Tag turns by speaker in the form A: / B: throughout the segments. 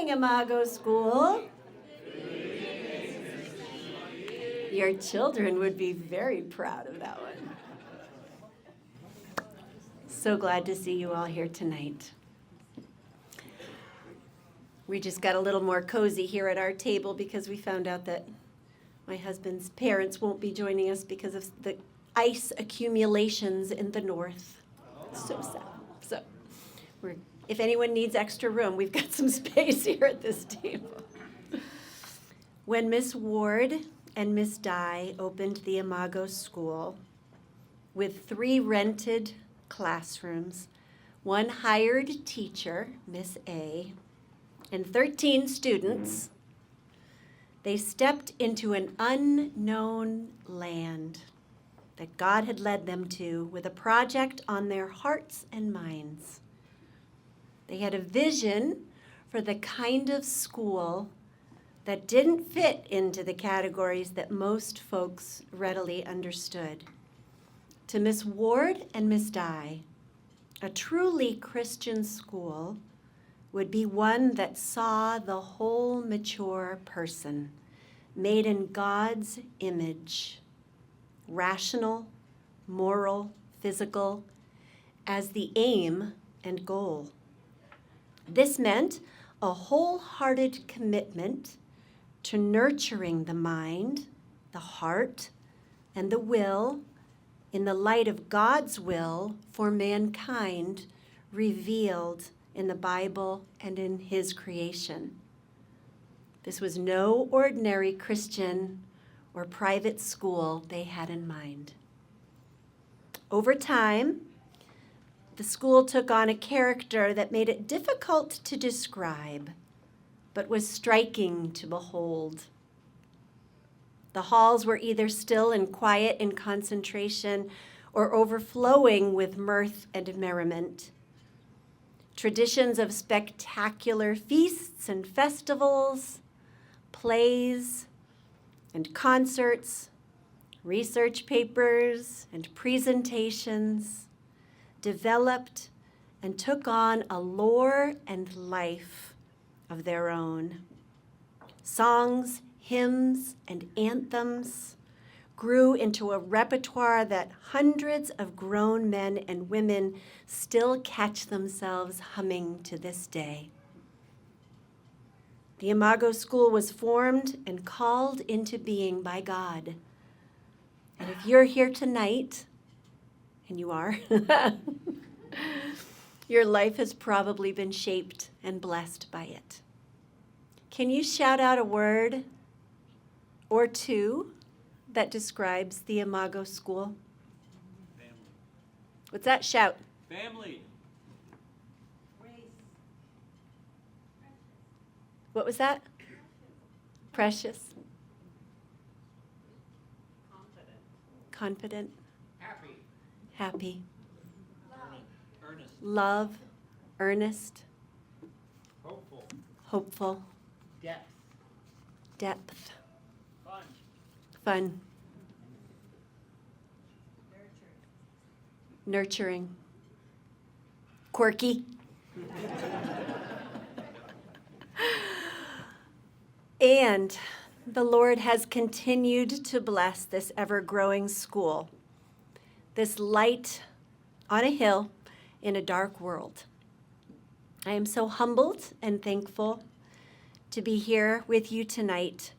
A: morning, Imago School. Your children would be very proud of that one. So glad to see you all here tonight. We just got a little more cozy here at our table because we found out that my husband's parents won't be joining us because of the ice accumulations in the north. So sad. So if anyone needs extra room, we've got some space here at this table. When Miss Ward and Miss Dye opened the Imago School with 3 rented classrooms, 1 hired teacher, Miss A, and 13 students, they stepped into an unknown land that God had led them to with a project on their hearts and minds. They had a vision for the kind of school that didn't fit into the categories that most folks readily understood. To Miss Ward and Miss Dye, a truly Christian school would be one that saw the whole mature person, made in God's image, rational, moral, physical, as the aim and goal. This meant a wholehearted commitment to nurturing the mind, the heart, and the will in the light of God's will for mankind revealed in the Bible and in His creation. This was no ordinary Christian or private school they had in mind. Over time, the school took on a character that made it difficult to describe, but was striking to behold. The halls were either still and quiet in concentration or overflowing with mirth and merriment. Traditions of spectacular feasts and festivals, plays and concerts, research papers and presentations developed and took on a lore and life of their own. Songs, hymns, and anthems grew into a repertoire that hundreds of grown men and women still catch themselves humming to this day. The Imago School was formed and called into being by God. And if you're here tonight, and you are, your life has probably been shaped and blessed by it. Can you shout out a word or two that describes the Imago School?
B: Family.
A: What's that? Shout.
B: Family.
A: What was that? Precious. Confident. Happy. Love. Earnest. Hopeful. Depth. Fun. Nurturing. Quirky. And the Lord has continued to bless this ever-growing school, this light on a hill in a dark world. I am so humbled and thankful to be here with you tonight,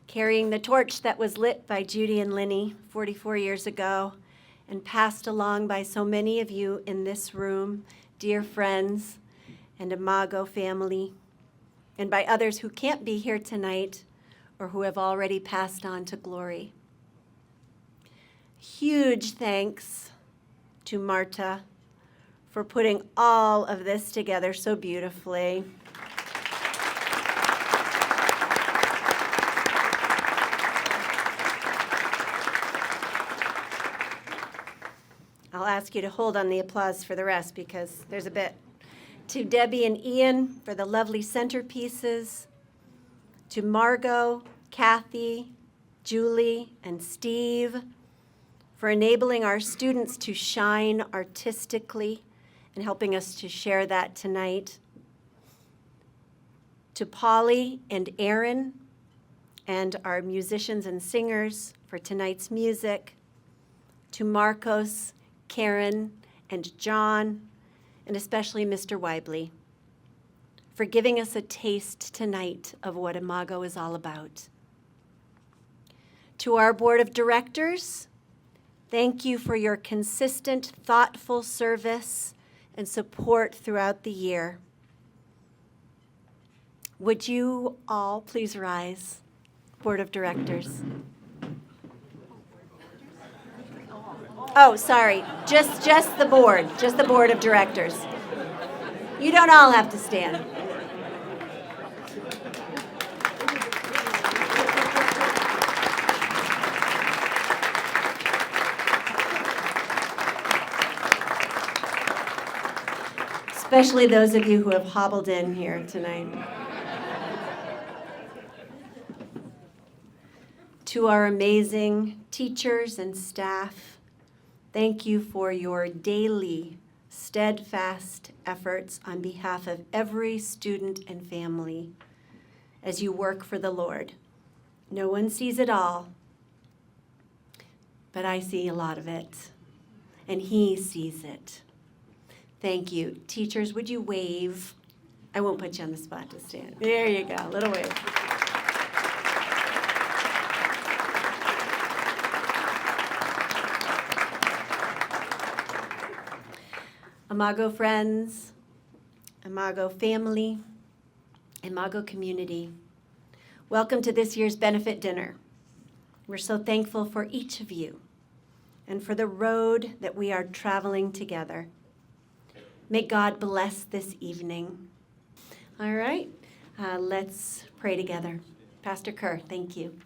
A: carrying the torch that was lit by Judy and Lenny 44 years ago and passed along by so many of you in this room, dear friends and Imago family, and by others who can't be here tonight or who have already passed on to glory. Huge thanks to Marta for putting all of this together so beautifully. I'll ask you to hold on the applause for the rest because there's a bit. To Debbie and Ian for the lovely centerpieces. To Margot, Kathy, Julie, and Steve for enabling our students to shine artistically and helping us to share that tonight. to Polly and Aaron and our musicians and singers for tonight's music, to Marcos, Karen, and John, and especially Mr. Weibly, for giving us a taste tonight of what Imago is all about. To our board of directors, thank you for your consistent, thoughtful service and support throughout the year. Would you all please rise, board of directors? Oh, sorry, just the board of directors. You don't all have to stand. Especially those of you who have hobbled in here tonight. To our amazing teachers and staff, thank you for your daily, steadfast efforts on behalf of every student and family as you work for the Lord. No one sees it all, but I see a lot of it, and He sees it. Thank you. Teachers, would you wave? I won't put you on the spot to stand. There you go, a little wave. Imago friends, Imago family, Imago community, welcome to this year's benefit dinner. We're so thankful for each of you and for the road that we are traveling together. May God bless this evening. All right, let's pray together. Pastor Kerr, thank you.